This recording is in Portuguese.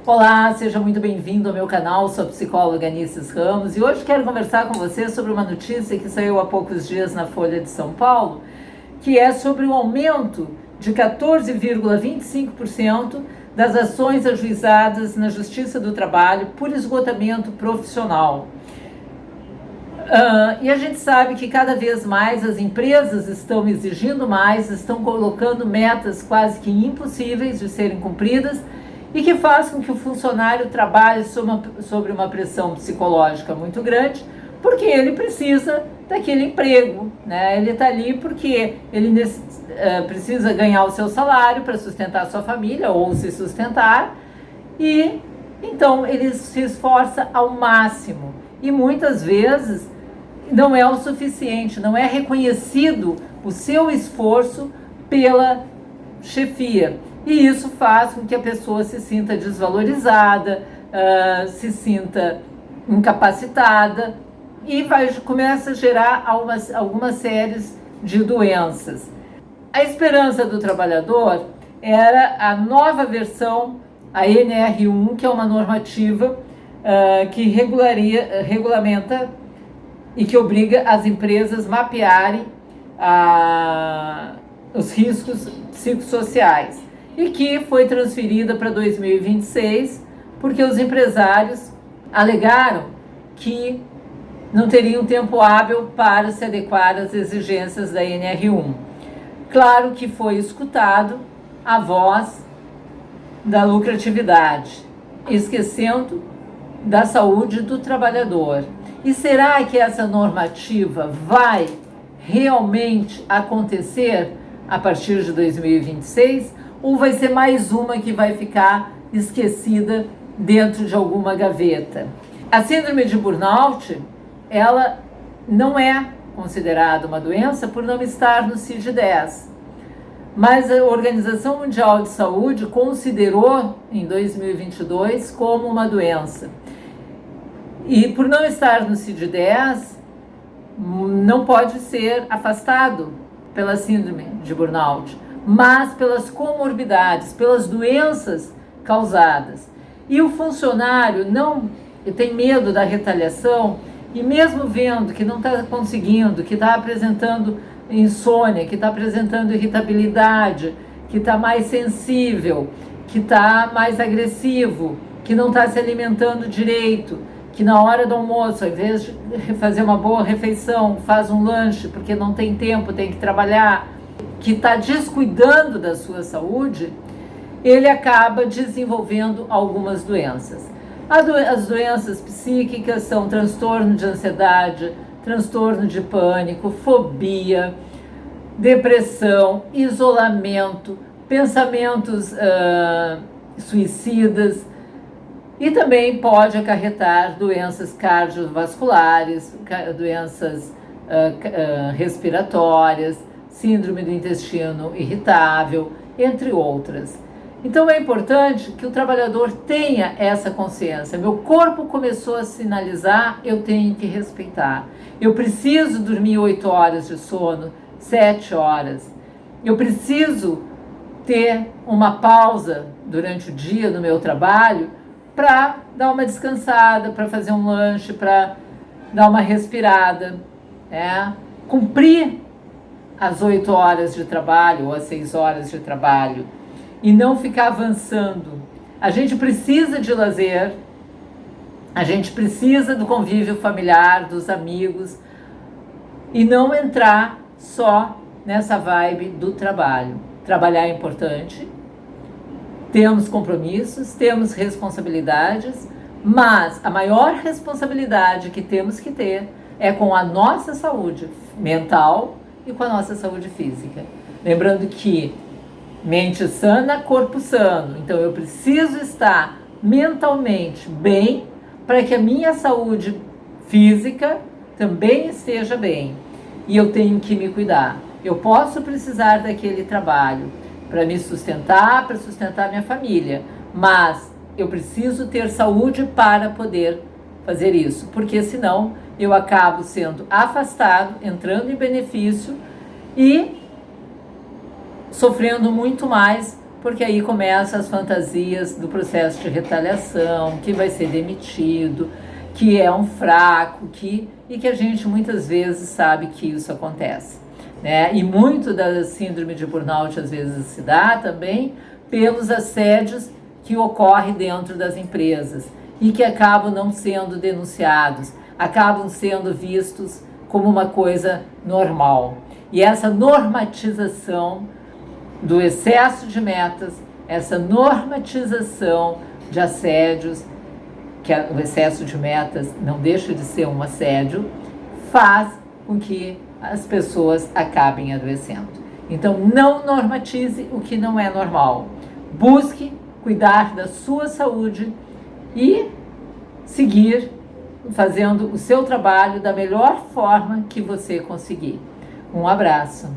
Olá, seja muito bem-vindo ao meu canal, sou a psicóloga Anices Ramos e hoje quero conversar com você sobre uma notícia que saiu há poucos dias na Folha de São Paulo, que é sobre o aumento de 14,25% das ações ajuizadas na Justiça do Trabalho por esgotamento profissional. E a gente sabe que cada vez mais as empresas estão exigindo mais, estão colocando metas quase que impossíveis de serem cumpridas e que faz com que o funcionário trabalhe sobre uma pressão psicológica muito grande, porque ele precisa daquele emprego, né? Ele está ali porque ele precisa ganhar o seu salário para sustentar a sua família ou se sustentar, e então ele se esforça ao máximo e muitas vezes não é o suficiente, não é reconhecido o seu esforço pela chefia. E isso faz com que a pessoa se sinta desvalorizada, se sinta incapacitada e começa a gerar algumas séries de doenças. A esperança do trabalhador era a nova versão, a NR1, que é uma normativa que regulamenta e que obriga as empresas a mapearem os riscos psicossociais, e que foi transferida para 2026 porque os empresários alegaram que não teriam tempo hábil para se adequar às exigências da NR1. Claro que foi escutado a voz da lucratividade, esquecendo da saúde do trabalhador. E será que essa normativa vai realmente acontecer a partir de 2026? Ou vai ser mais uma que vai ficar esquecida dentro de alguma gaveta? A síndrome de burnout, ela não é considerada uma doença por não estar no CID-10. Mas a Organização Mundial de Saúde considerou em 2022 como uma doença. E por não estar no CID-10, não pode ser afastado pela síndrome de burnout, mas pelas comorbidades, pelas doenças causadas. E o funcionário não tem medo da retaliação, e mesmo vendo que não está conseguindo, que está apresentando insônia, que está apresentando irritabilidade, que está mais sensível, que está mais agressivo, que não está se alimentando direito, que na hora do almoço, ao invés de fazer uma boa refeição, faz um lanche porque não tem tempo, tem que trabalhar, que está descuidando da sua saúde, ele acaba desenvolvendo algumas doenças. As doenças psíquicas são transtorno de ansiedade, transtorno de pânico, fobia, depressão, isolamento, pensamentos suicidas, e também pode acarretar doenças cardiovasculares, doenças respiratórias, síndrome do intestino irritável, entre outras. Então é importante que o trabalhador tenha essa consciência. Meu corpo começou a sinalizar, eu tenho que respeitar. Eu preciso dormir 8 horas de sono, 7 horas. Eu preciso ter uma pausa durante o dia no meu trabalho para dar uma descansada, para fazer um lanche, para dar uma respirada, cumprir as 8 horas de trabalho ou as 6 horas de trabalho e não ficar avançando. A gente precisa de lazer, a gente precisa do convívio familiar, dos amigos, e não entrar só nessa vibe do trabalho. Trabalhar é importante, temos compromissos, temos responsabilidades, mas a maior responsabilidade que temos que ter é com a nossa saúde mental e com a nossa saúde física. Lembrando que mente sana, corpo sano. Então eu preciso estar mentalmente bem para que a minha saúde física também esteja bem. E eu tenho que me cuidar. Eu posso precisar daquele trabalho para me sustentar, para sustentar minha família, mas eu preciso ter saúde para poder fazer isso, porque senão eu acabo sendo afastado, entrando em benefício e sofrendo muito mais porque aí começam as fantasias do processo de retaliação, que vai ser demitido, que é um fraco, e que a gente muitas vezes sabe que isso acontece, né? E muito da síndrome de burnout às vezes se dá também pelos assédios que ocorrem dentro das empresas e que acabam não sendo denunciados, acabam sendo vistos como uma coisa normal. E essa normatização do excesso de metas, essa normatização de assédios, que o excesso de metas não deixa de ser um assédio, faz com que as pessoas acabem adoecendo. Então, não normatize o que não é normal. Busque cuidar da sua saúde e seguir fazendo o seu trabalho da melhor forma que você conseguir. Um abraço.